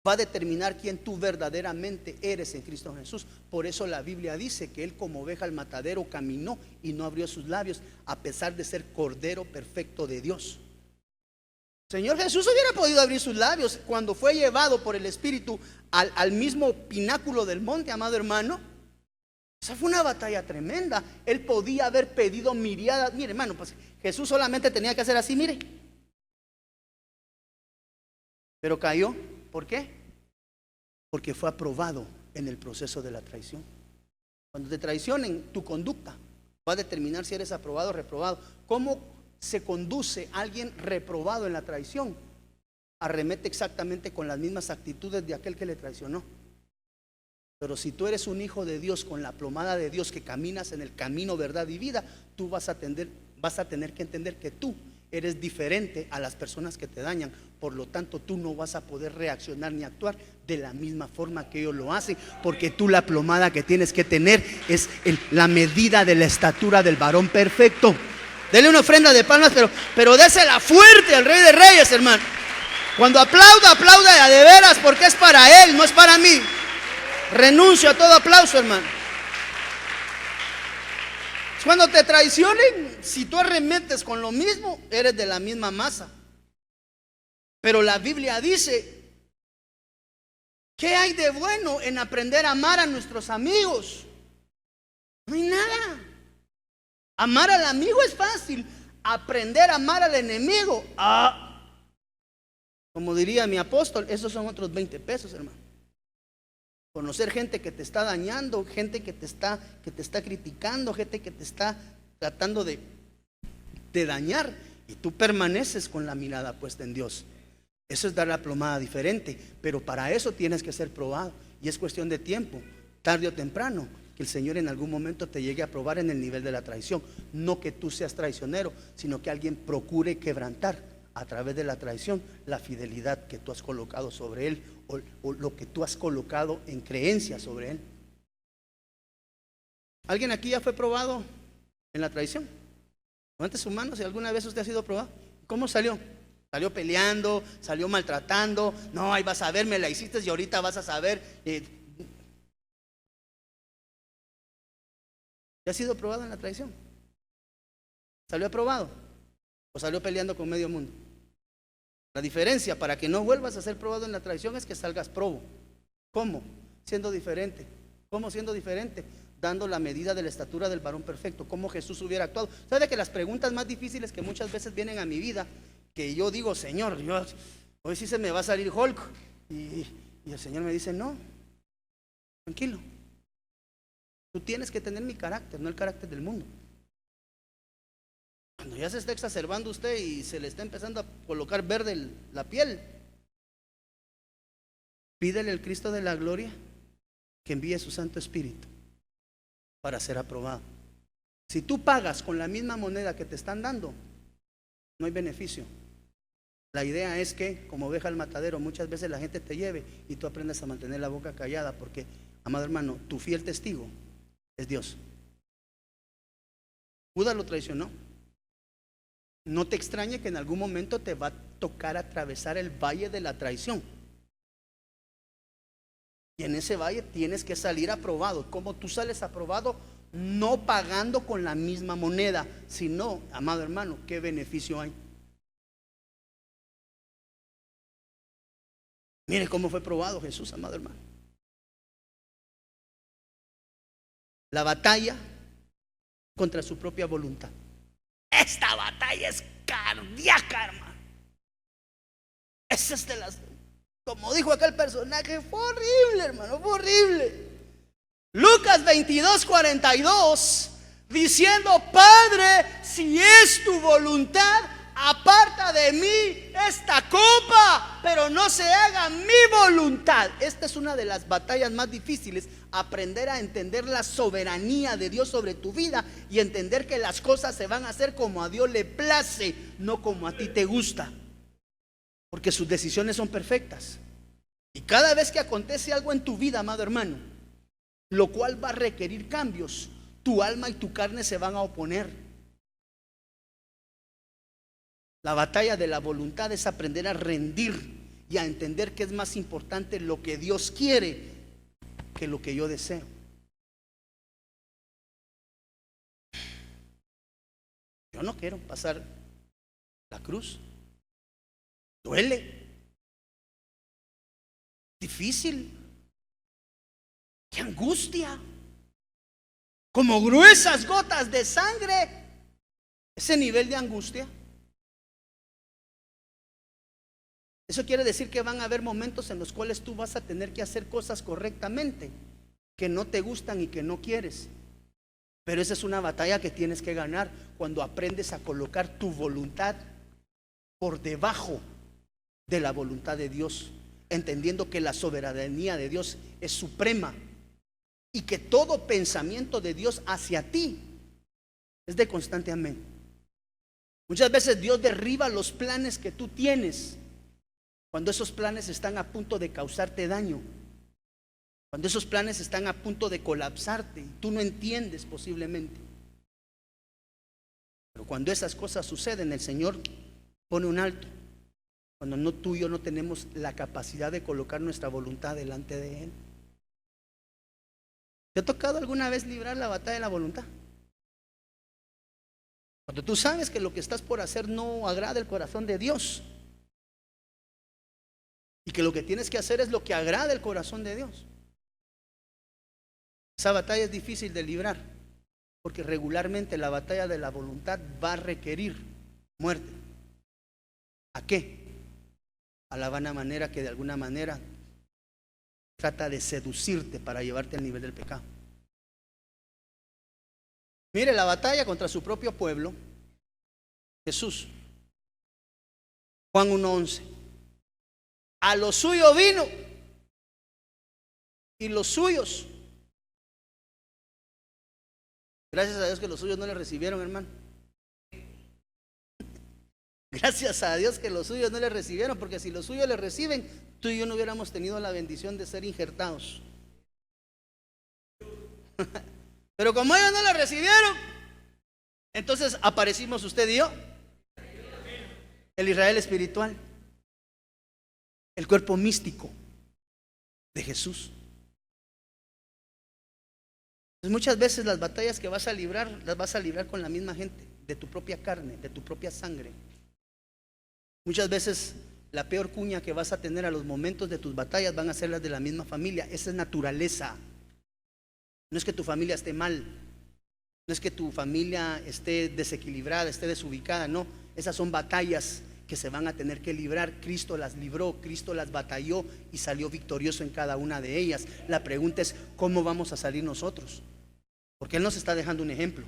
va a determinar quién tú verdaderamente eres en Cristo Jesús. Por eso la Biblia dice que Él como oveja al matadero caminó y no abrió sus labios, a pesar de ser Cordero perfecto de Dios. Señor Jesús hubiera podido abrir sus labios cuando fue llevado por el Espíritu al mismo pináculo del monte, amado hermano. Esa fue una batalla tremenda. Él podía haber pedido miriadas. Mire, hermano, pues Jesús solamente tenía que hacer así, mire. Pero cayó. ¿Por qué? Porque fue aprobado en el proceso de la traición. Cuando te traicionen, tu conducta va a determinar si eres aprobado o reprobado. ¿Cómo se conduce alguien reprobado en la traición? Arremete exactamente con las mismas actitudes de aquel que le traicionó. Pero si tú eres un hijo de Dios con la plomada de Dios, que caminas en el camino, verdad y vida, tú vas a tener que entender que tú eres diferente a las personas que te dañan. Por lo tanto, tú no vas a poder reaccionar ni actuar de la misma forma que ellos lo hacen, porque tú la plomada que tienes que tener es la medida de la estatura del varón perfecto. Dele una ofrenda de palmas, pero désela fuerte al Rey de Reyes, hermano. Cuando aplauda de veras, porque es para Él, no es para mí. Renuncio a todo aplauso, hermano. Cuando te traicionen, si tú arremetes con lo mismo, eres de la misma masa. Pero la Biblia dice: ¿qué hay de bueno en aprender a amar a nuestros amigos? No hay nada. Amar al amigo es fácil. Aprender a amar al enemigo, como diría mi apóstol, esos son otros 20 pesos, hermano. Conocer gente que te está dañando, gente que te está criticando, gente que te está tratando de dañar, y tú permaneces con la mirada puesta en Dios. Eso es dar la plomada diferente, pero para eso tienes que ser probado, y es cuestión de tiempo, tarde o temprano, que el Señor en algún momento te llegue a probar en el nivel de la traición. No que tú seas traicionero, sino que alguien procure quebrantar a través de la traición la fidelidad que tú has colocado sobre él, o lo que tú has colocado en creencia sobre él. ¿Alguien aquí ya fue probado en la traición? Levante su mano si alguna vez usted ha sido probado. ¿Cómo salió? Salió peleando, salió maltratando. No, ahí vas a ver, me la hiciste y ahorita vas a saber. ¿Ya ha sido probado en la traición? ¿Salió aprobado? ¿O salió peleando con medio mundo? La diferencia para que no vuelvas a ser probado en la traición es que salgas probo. ¿Cómo? Siendo diferente. ¿Cómo siendo diferente? Dando la medida de la estatura del varón perfecto, como Jesús hubiera actuado. ¿Sabe que las preguntas más difíciles que muchas veces vienen a mi vida, que yo digo, Señor, hoy sí se me va a salir Hulk, y el Señor me dice, no, tranquilo, tú tienes que tener mi carácter, no el carácter del mundo. Cuando ya se está exacerbando usted y se le está empezando a colocar verde la piel, pídele al Cristo de la gloria que envíe su Santo Espíritu para ser aprobado. Si tú pagas con la misma moneda que te están dando, no hay beneficio. La idea es que, como oveja al matadero, muchas veces la gente te lleve y tú aprendes a mantener la boca callada, porque, amado hermano, tu fiel testigo es Dios. Judas lo traicionó. No te extrañe que en algún momento te va a tocar atravesar el valle de la traición. Y en ese valle tienes que salir aprobado. ¿Cómo tú sales aprobado? No pagando con la misma moneda, sino, amado hermano, ¿qué beneficio hay? Mire cómo fue probado Jesús, amado hermano. La batalla contra su propia voluntad. Esta batalla es cardíaca, hermano. Esa es de las, como dijo aquel personaje, fue horrible, hermano, fue horrible. Lucas 22:42, diciendo: Padre, si es tu voluntad, aparta de mí esta copa, pero no se haga mi voluntad. Esta es una de las batallas más difíciles, aprender a entender la soberanía de Dios sobre tu vida y entender que las cosas se van a hacer como a Dios le place, no como a ti te gusta, porque sus decisiones son perfectas. Y cada vez que acontece algo en tu vida, amado hermano, lo cual va a requerir cambios, tu alma y tu carne se van a oponer. La batalla de la voluntad es aprender a rendir y a entender que es más importante lo que Dios quiere que lo que yo deseo. Yo no quiero pasar la cruz. Duele. Difícil. ¡Qué angustia! Como gruesas gotas de sangre. Ese nivel de angustia. Eso quiere decir que van a haber momentos en los cuales tú vas a tener que hacer cosas correctamente, que no te gustan y que no quieres. Pero esa es una batalla que tienes que ganar cuando aprendes a colocar tu voluntad por debajo de la voluntad de Dios, entendiendo que la soberanía de Dios es suprema y que todo pensamiento de Dios hacia ti es de constante amén. Muchas veces Dios derriba los planes que tú tienes cuando esos planes están a punto de causarte daño, cuando esos planes están a punto de colapsarte y tú no entiendes posiblemente. Pero cuando esas cosas suceden, el Señor pone un alto. Cuando no, tú y yo no tenemos la capacidad de colocar nuestra voluntad delante de Él. ¿Te ha tocado alguna vez librar la batalla de la voluntad? Cuando tú sabes que lo que estás por hacer no agrada el corazón de Dios y que lo que tienes que hacer es lo que agrada el corazón de Dios. Esa batalla es difícil de librar porque regularmente la batalla de la voluntad va a requerir muerte. ¿A qué? A la vana manera que de alguna manera trata de seducirte para llevarte al nivel del pecado. Mire la batalla contra su propio pueblo. Jesús, Juan 1:11. A lo suyo vino y los suyos, gracias a Dios que los suyos no le recibieron, hermano. Gracias a Dios que los suyos no le recibieron, porque si los suyos le reciben, tú y yo no hubiéramos tenido la bendición de ser injertados. Pero como ellos no le recibieron, entonces aparecimos usted y yo, el Israel espiritual, el cuerpo místico de Jesús. Entonces, muchas veces las batallas que vas a librar, las vas a librar con la misma gente, de tu propia carne, de tu propia sangre. Muchas veces la peor cuña que vas a tener a los momentos de tus batallas van a ser las de la misma familia. Esa es naturaleza. No es que tu familia esté mal, no es que tu familia esté desequilibrada, esté desubicada, no. Esas son batallas que se van a tener que librar. Cristo las libró, Cristo las batalló y salió victorioso en cada una de ellas. La pregunta es, ¿cómo vamos a salir nosotros? Porque Él nos está dejando un ejemplo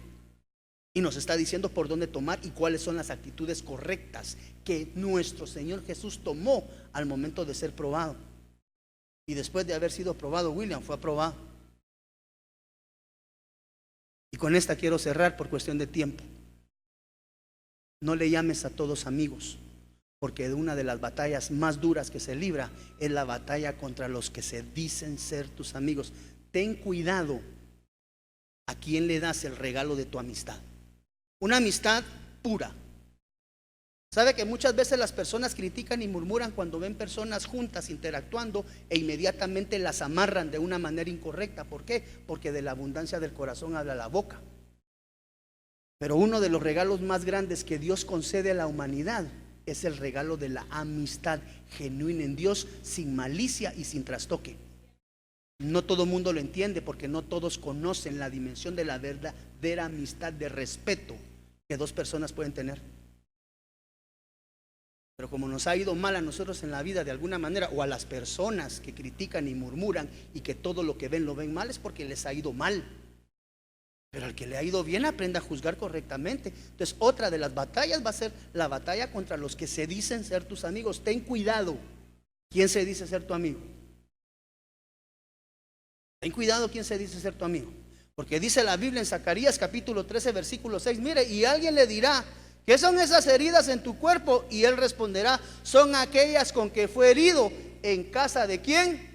y nos está diciendo por dónde tomar y cuáles son las actitudes correctas que nuestro Señor Jesús tomó al momento de ser probado. Y después de haber sido probado, William fue aprobado. Y con esta quiero cerrar por cuestión de tiempo. No le llames a todos amigos, porque una de las batallas más duras que se libra es la batalla contra los que se dicen ser tus amigos. Ten cuidado a quién le das el regalo de tu amistad. Una amistad pura. ¿Sabe que muchas veces las personas critican y murmuran cuando ven personas juntas interactuando e inmediatamente las amarran de una manera incorrecta? ¿Por qué? Porque de la abundancia del corazón habla la boca. Pero uno de los regalos más grandes que Dios concede a la humanidad es el regalo de la amistad genuina en Dios, sin malicia y sin trastoque. No todo mundo lo entiende porque no todos conocen la dimensión de la verdadera amistad de respeto que dos personas pueden tener. Pero como nos ha ido mal a nosotros en la vida de alguna manera, o a las personas que critican y murmuran y que todo lo que ven lo ven mal, es porque les ha ido mal. Pero al que le ha ido bien, aprenda a juzgar correctamente. Entonces, otra de las batallas va a ser la batalla contra los que se dicen ser tus amigos. Ten cuidado ¿Quién se dice ser tu amigo? Ten cuidado quién se dice ser tu amigo. Porque dice la Biblia en Zacarías capítulo 13 versículo 6, mire, y alguien le dirá: ¿qué son esas heridas en tu cuerpo? Y él responderá: son aquellas con que fue herido. ¿En casa de quién?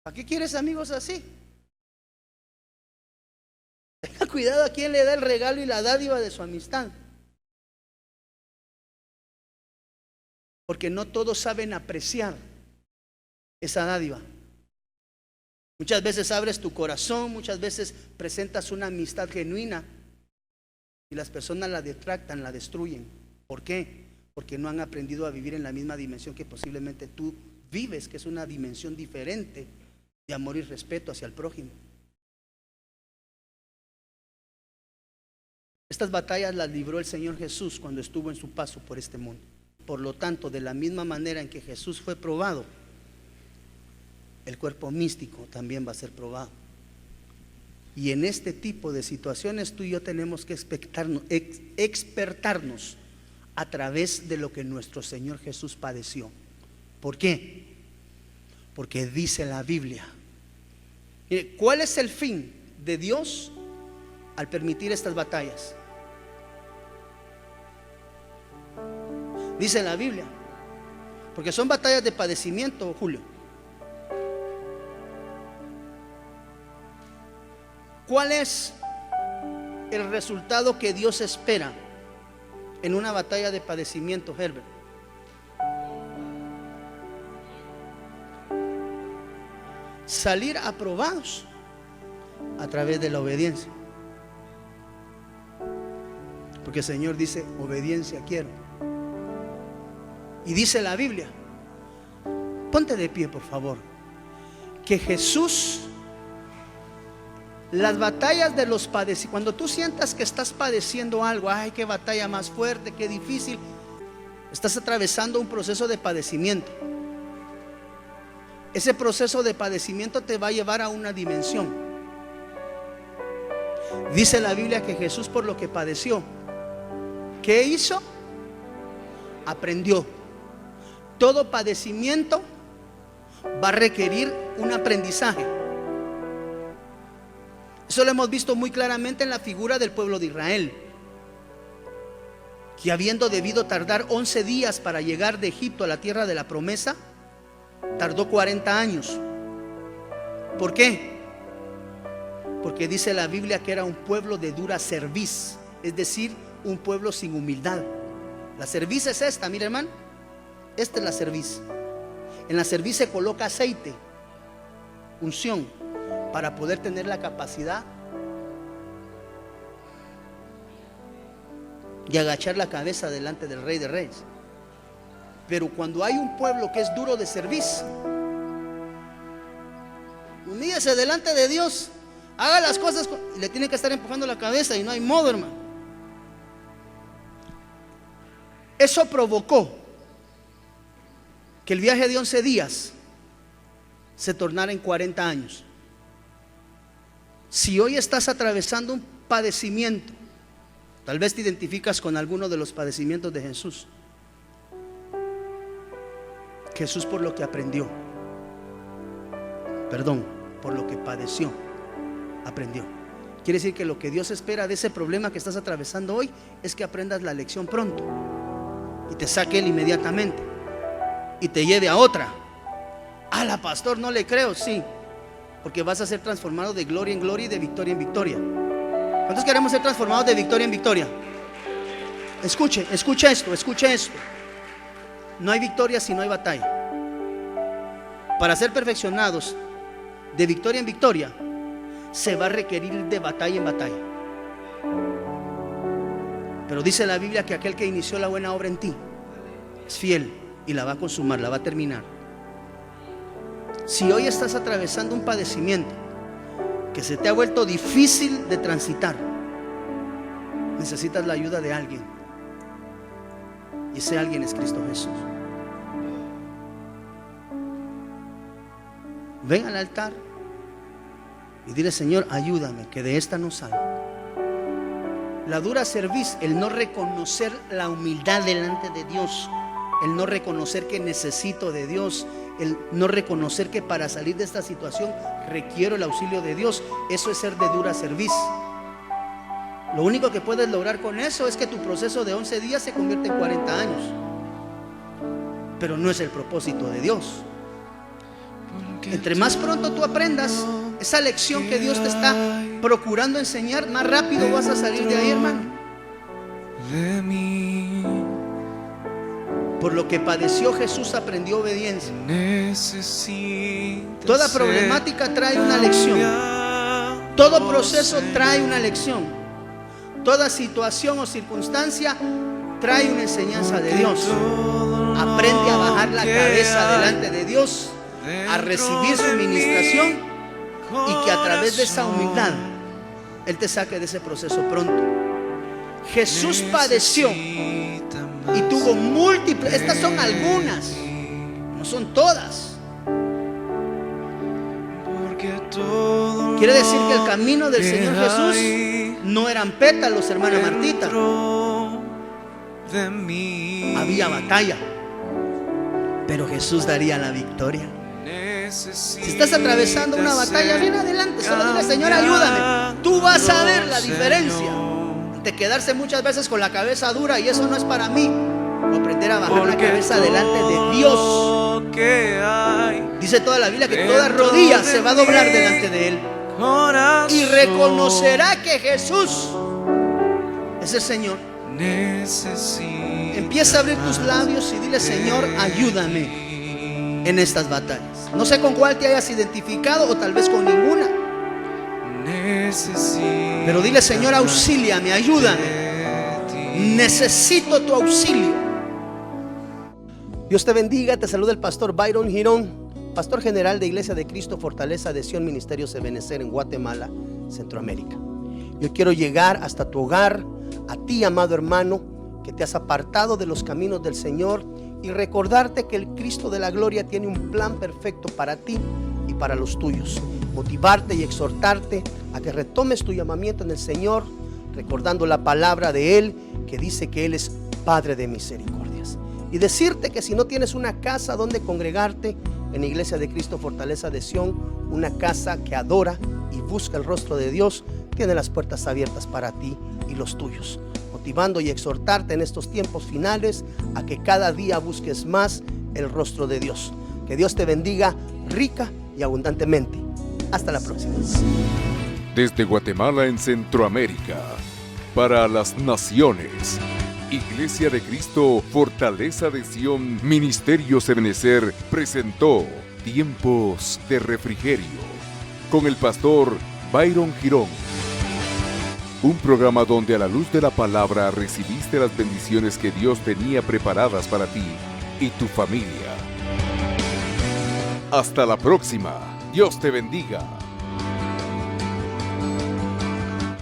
¿Para qué quieres amigos así? Tenga cuidado a quién le da el regalo y la dádiva de su amistad. Porque no todos saben apreciar esa dádiva. Muchas veces abres tu corazón, muchas veces presentas una amistad genuina y las personas la detractan, la destruyen. ¿Por qué? Porque no han aprendido a vivir en la misma dimensión que posiblemente tú vives, que es una dimensión diferente de amor y respeto hacia el prójimo. Estas batallas las libró el Señor Jesús cuando estuvo en su paso por este mundo. Por lo tanto, de la misma manera en que Jesús fue probado, el cuerpo místico también va a ser probado. Y en este tipo de situaciones tú y yo tenemos que expertarnos a través de lo que nuestro Señor Jesús padeció. ¿Por qué? Porque dice la Biblia. Mire, ¿cuál es el fin de Dios al permitir estas batallas? Dice la Biblia, porque son batallas de padecimiento, Julio. ¿Cuál es el resultado que Dios espera en una batalla de padecimiento, Herbert? Salir aprobados a través de la obediencia. Porque el Señor dice: obediencia quiero. Y dice la Biblia, ponte de pie por favor, que Jesús, las batallas de los padecimientos, cuando tú sientas que estás padeciendo algo, ay, qué batalla más fuerte, qué difícil, estás atravesando un proceso de padecimiento. Ese proceso de padecimiento te va a llevar a una dimensión. Dice la Biblia que Jesús, por lo que padeció, ¿qué hizo? Aprendió. Todo padecimiento va a requerir un aprendizaje. Eso lo hemos visto muy claramente en la figura del pueblo de Israel, que habiendo debido tardar 11 días para llegar de Egipto a la tierra de la promesa, tardó 40 años. ¿Por qué? Porque dice la Biblia que era un pueblo de dura cerviz, es decir, un pueblo sin humildad. La cerviz es esta, mira hermano, esta es la cerviz. En la cerviz se coloca aceite, unción, para poder tener la capacidad de agachar la cabeza delante del Rey de Reyes. Pero cuando hay un pueblo que es duro de cerviz, humíllese delante de Dios, haga las cosas y le tiene que estar empujando la cabeza y no hay modo, hermano. Eso provocó que el viaje de 11 días se tornara en 40 años. Si hoy estás atravesando un padecimiento, tal vez te identificas con alguno de los padecimientos de Jesús. Jesús, por lo que aprendió, por lo que padeció, aprendió. Quiere decir que lo que Dios espera de ese problema que estás atravesando hoy es que aprendas la lección pronto y te saque él inmediatamente y te lleve a otra. La pastor, no le creo. Sí, porque vas a ser transformado de gloria en gloria y de victoria en victoria. ¿Cuántos queremos ser transformados de victoria en victoria? Escucha esto. No hay victoria si no hay batalla. Para ser perfeccionados de victoria en victoria, se va a requerir de batalla en batalla. Pero dice la Biblia que aquel que inició la buena obra en ti es fiel y la va a consumar, la va a terminar. Si hoy estás atravesando un padecimiento que se te ha vuelto difícil de transitar, necesitas la ayuda de alguien, y ese alguien es Cristo Jesús. Ven al altar y dile: Señor, ayúdame, que de esta no salgo. La dura cerviz, el no reconocer la humildad delante de Dios, el no reconocer que necesito de Dios, el no reconocer que para salir de esta situación requiero el auxilio de Dios. Eso es ser de dura cerviz. Lo único que puedes lograr con eso es que tu proceso de 11 días se convierta en 40 años. Pero no es el propósito de Dios. Entre más pronto tú aprendas esa lección que Dios te está procurando enseñar, más rápido vas a salir de ahí, hermano. Por lo que padeció Jesús aprendió obediencia. Toda problemática trae una lección. Todo proceso trae una lección. Toda situación o circunstancia trae una enseñanza de Dios. Aprende a bajar la cabeza delante de Dios, a recibir su ministración, y que a través de esa humildad Él te saque de ese proceso pronto. Jesús padeció y tuvo múltiples, estas son algunas, no son todas. Quiere decir que el camino del Señor Jesús no eran pétalos, hermana Martita. Había batalla, pero Jesús daría la victoria. Si estás atravesando una batalla, ven adelante, solo dile: Señor, ayúdame. Tú vas a ver la diferencia de quedarse muchas veces con la cabeza dura y eso no es para mí, o aprender a bajar la cabeza delante de Dios. Dice toda la Biblia que toda rodilla se va a doblar delante de Él y reconocerá que Jesús es el Señor. Empieza a abrir tus labios y dile: Señor, ayúdame en estas batallas. No sé con cuál te hayas identificado, o tal vez con ninguna, pero dile: Señor, auxíliame, ayúdame. Necesito tu auxilio. Dios te bendiga. Te saluda el pastor Byron Girón, pastor general de Iglesia de Cristo Fortaleza de Sion Ministerios Ebenecer en Guatemala, Centroamérica. Yo quiero llegar hasta tu hogar, a ti, amado hermano, que te has apartado de los caminos del Señor, y recordarte que el Cristo de la gloria tiene un plan perfecto para ti y para los tuyos. Motivarte y exhortarte a que retomes tu llamamiento en el Señor, recordando la palabra de Él que dice que Él es Padre de misericordias. Y decirte que si no tienes una casa donde congregarte, en Iglesia de Cristo Fortaleza de Sion, una casa que adora y busca el rostro de Dios, tiene las puertas abiertas para ti y los tuyos, motivando y exhortarte en estos tiempos finales a que cada día busques más el rostro de Dios. Que Dios te bendiga rica y abundantemente. Hasta la próxima. Desde Guatemala en Centroamérica, para las naciones, Iglesia de Cristo Fortaleza de Sion Ministerios Ebenecer presentó Tiempos de Refrigerio con el pastor Byron Girón. Un programa donde a la luz de la palabra recibiste las bendiciones que Dios tenía preparadas para ti y tu familia. Hasta la próxima. Dios te bendiga.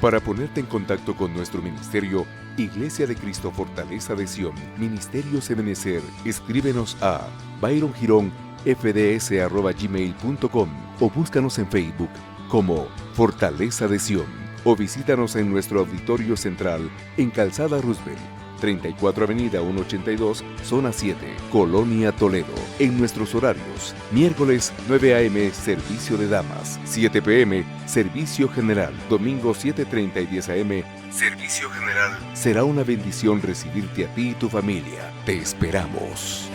Para ponerte en contacto con nuestro ministerio, Iglesia de Cristo Fortaleza de Sion Ministerios Ebenecer, escríbenos a byrongironfds@gmail.com o búscanos en Facebook como Fortaleza de Sion. O visítanos en nuestro auditorio central en Calzada Roosevelt, 34 Avenida 182, Zona 7, Colonia Toledo. En nuestros horarios: miércoles 9 a.m. servicio de damas, 7 p.m. servicio general, domingo 7:30 y 10 a.m. servicio general. Será una bendición recibirte a ti y tu familia. Te esperamos.